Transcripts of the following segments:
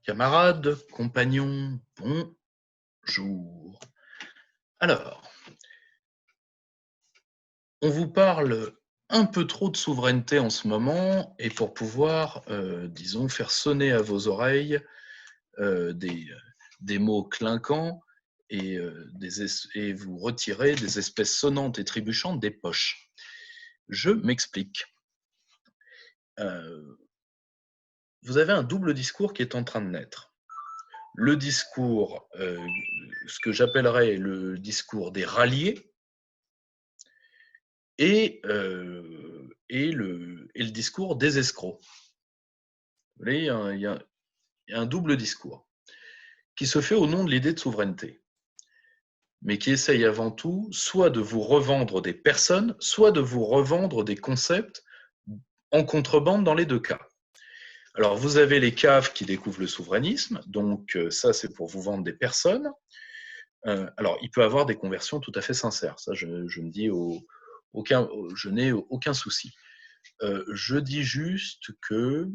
Camarades, compagnons, bonjour. Alors, on vous parle un peu trop de souveraineté en ce moment, et pour pouvoir, disons, faire sonner à vos oreilles des mots clinquants et, et vous retirer des espèces sonnantes et trébuchantes des poches. Je m'explique. Vous avez un double discours qui est en train de naître. Le discours, ce que j'appellerais le discours des ralliés, et le discours des escrocs. Vous voyez, il y a un double discours qui se fait au nom de l'idée de souveraineté, mais qui essaye avant tout soit de vous revendre des personnes, soit de vous revendre des concepts en contrebande dans les deux cas. Alors, vous avez les caves qui découvrent le souverainisme, donc ça, c'est pour vous vendre des personnes. Alors, il peut y avoir des conversions tout à fait sincères, ça, je me dis je n'ai aucun souci. Je dis juste que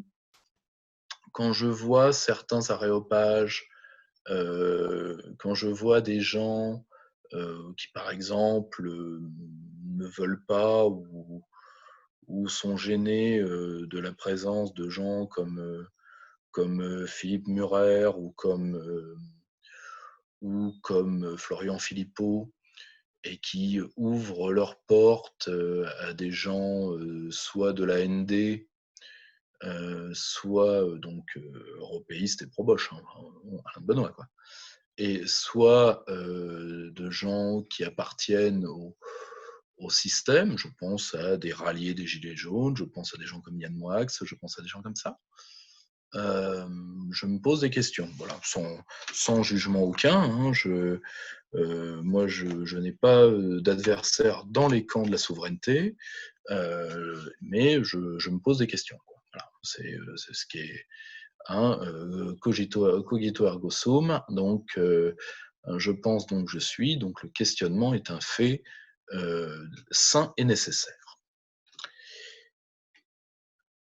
quand je vois certains aréopages, quand je vois des gens qui, par exemple, ne veulent pas ou sont gênés de la présence de gens comme Philippe Murer ou comme Florian Philippot, et qui ouvrent leurs portes à des gens soit de la ND, soit donc européistes et pro-Bosch, hein, Alain Benoît, quoi. Et soit de gens qui appartiennent au système. Je pense à des ralliés des Gilets jaunes, je pense à des gens comme Yann Moix, je pense à des gens comme ça. Je me pose des questions, voilà, sans jugement aucun. Hein, moi, je n'ai pas d'adversaire dans les camps de la souveraineté, mais je me pose des questions, quoi. Voilà, c'est ce qui est cogito ergo sum. Donc, je pense, donc je suis. Donc, le questionnement est un fait sain et nécessaire.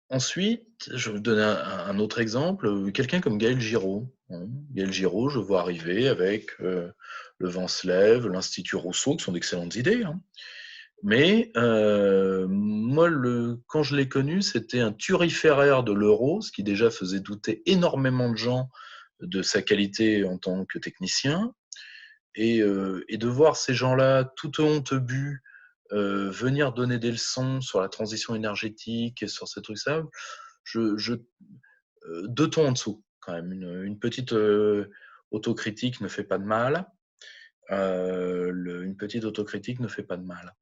Ensuite, je vais vous donner un autre exemple. Quelqu'un comme Gaël Giraud. Gaël Giraud, je vois arriver avec Le Vent se lève, l'Institut Rousseau, qui sont d'excellentes idées. Hein. Mais moi, quand je l'ai connu, c'était un turiféraire de l'euro, ce qui déjà faisait douter énormément de gens de sa qualité en tant que technicien. Et de voir ces gens-là, tout honteux venir donner des leçons sur la transition énergétique et sur ces trucs-là, deux tons en dessous, quand même. Une petite autocritique ne fait pas de mal. Une petite autocritique ne fait pas de mal.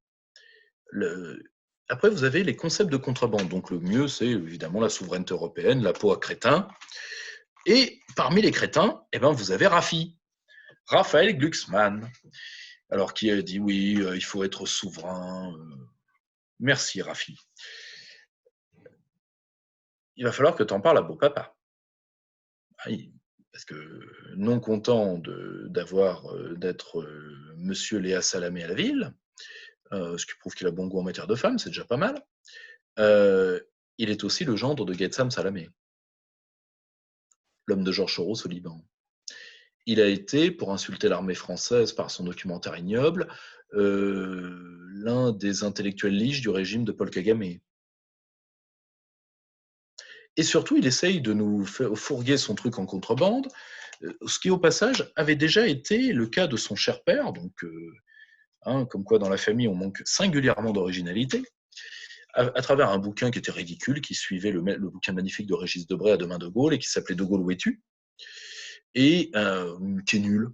Après, vous avez les concepts de contrebande. Donc, le mieux, c'est évidemment la souveraineté européenne, la peau à crétins. Et parmi les crétins, eh ben, vous avez Rafi, Raphaël Glucksmann. Alors, qui a dit oui, il faut être souverain. Merci, Rafi. Il va falloir que tu en parles à beau papa. Parce que non content d'être monsieur Léa Salamé à la ville, ce qui prouve qu'il a bon goût en matière de femmes, c'est déjà pas mal. Il est aussi le gendre de Ghetsam Salamé, l'homme de Georges Soros au Liban. Il a été, pour insulter l'armée française par son documentaire ignoble, l'un des intellectuels liges du régime de Paul Kagame. Et surtout, il essaye de nous fourguer son truc en contrebande, ce qui, au passage, avait déjà été le cas de son cher père, donc, comme quoi dans la famille, on manque singulièrement d'originalité, à travers un bouquin qui était ridicule, qui suivait le bouquin magnifique de Régis Debray à Demain de Gaulle, et qui s'appelait De Gaulle où es-tu, et qui est nul.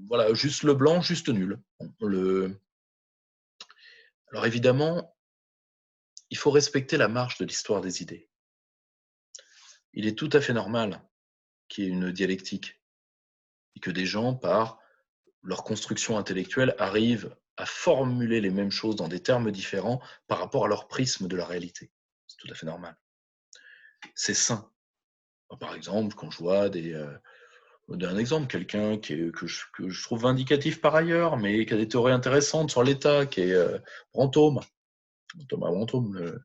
Voilà, juste le blanc, juste nul. Alors évidemment, il faut respecter la marche de l'histoire des idées. Il est tout à fait normal qu'il y ait une dialectique et que des gens, par leur construction intellectuelle, arrivent à formuler les mêmes choses dans des termes différents par rapport à leur prisme de la réalité. C'est tout à fait normal. C'est sain. Par exemple, quand je vois d'un exemple, quelqu'un que je trouve vindicatif par ailleurs, mais qui a des théories intéressantes sur l'État, qui est Brantôme. Thomas Brantôme,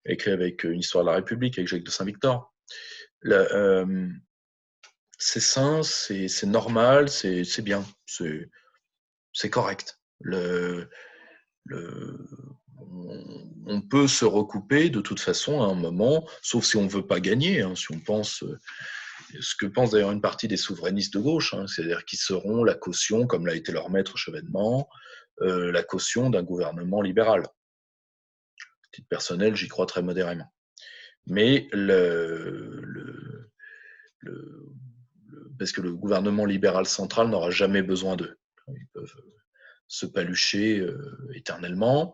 écrit avec Une histoire de la République avec Jacques de Saint-Victor. La- c'est sain, c'est normal, c'est bien, c'est correct. Le, on peut se recouper de toute façon à un moment, sauf si on veut pas gagner, hein, si on pense ce que pense d'ailleurs une partie des souverainistes de gauche, hein, c'est-à-dire qu'ils seront la caution, comme l'a été leur maître Chevènement, la caution d'un gouvernement libéral. À titre personnel, j'y crois très modérément. Mais parce que le gouvernement libéral central n'aura jamais besoin d'eux. Ils peuvent se palucher éternellement.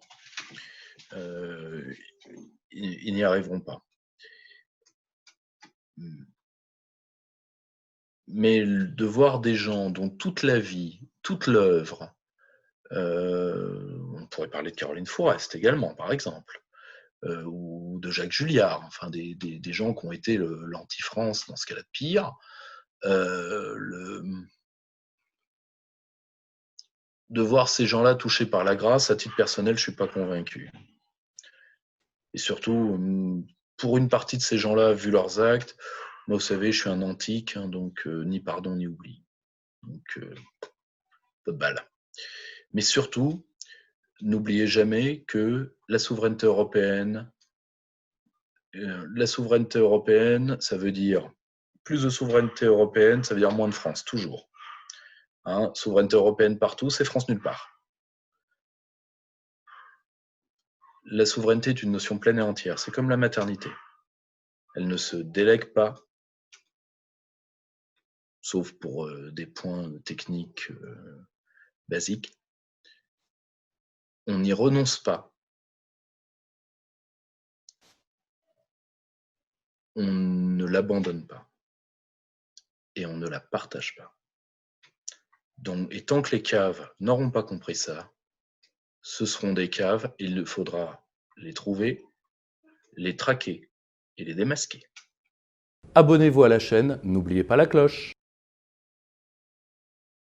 Ils n'y arriveront pas. Mais de voir des gens dont toute la vie, toute l'œuvre, on pourrait parler de Caroline Fourest également, par exemple, ou de Jacques Julliard, enfin des gens qui ont été l'anti-France dans ce qu'elle a de pire. De voir ces gens-là touchés par la grâce, à titre personnel, je ne suis pas convaincu. Et surtout, pour une partie de ces gens-là, vu leurs actes, moi, vous savez, je suis un antique, hein, donc ni pardon ni oubli. Donc, pas de balle. Mais surtout, n'oubliez jamais que la souveraineté européenne, ça veut dire plus de souveraineté européenne, ça veut dire moins de France, toujours. Hein, souveraineté européenne partout, c'est France nulle part. La souveraineté est une notion pleine et entière. C'est comme la maternité. Elle ne se délègue pas, sauf pour des points techniques basiques. On n'y renonce pas. On ne l'abandonne pas. Et on ne la partage pas. Donc, et tant que les caves n'auront pas compris ça, ce seront des caves, il faudra les trouver, les traquer et les démasquer. Abonnez-vous à la chaîne, n'oubliez pas la cloche.